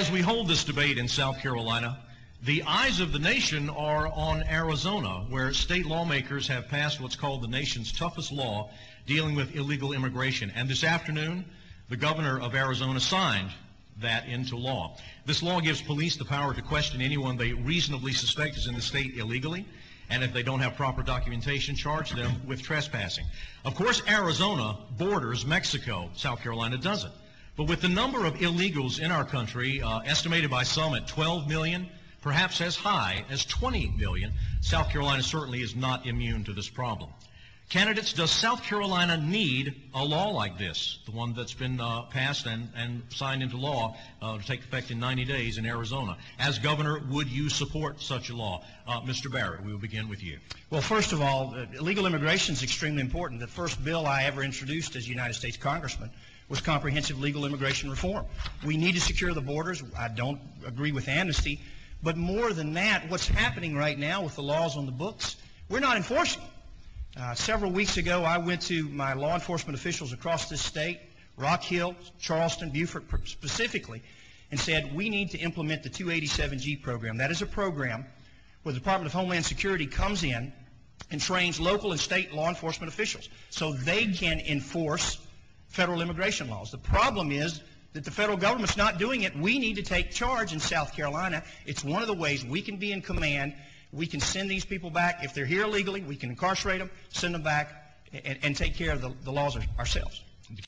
As we hold this debate in South Carolina, the eyes of the nation are on Arizona, where state lawmakers have passed what's called the nation's toughest law dealing with illegal immigration. And this afternoon, the governor of Arizona signed that into law. This law gives police the power to question anyone they reasonably suspect is in the state illegally, and if they don't have proper documentation, charge them with trespassing. Of course, Arizona borders Mexico. South Carolina doesn't. But with the number of illegals in our country, estimated by some at 12 million, perhaps as high as 20 million, South Carolina certainly is not immune to this problem. Candidates, does South Carolina need a law like this, the one that's been passed and signed into law to take effect in 90 days in Arizona? As governor, would you support such a law? Mr. Barrett, we will begin with you. Well, first of all, illegal immigration is extremely important. The first bill I ever introduced as a United States Congressman was comprehensive legal immigration reform. We need to secure the borders. I don't agree with amnesty. But more than that, what's happening right now with the laws on the books, we're not enforcing them. Several weeks ago, I went to my law enforcement officials across this state, Rock Hill, Charleston, Beaufort specifically, and said we need to implement the 287G program. That is a program where the Department of Homeland Security comes in and trains local and state law enforcement officials so they can enforce federal immigration laws. The problem is that the federal government's not doing it. We need to take charge in South Carolina. It's one of the ways we can be in command. We can send these people back. If they're here illegally, we can incarcerate them, send them back, and take care of the laws ourselves.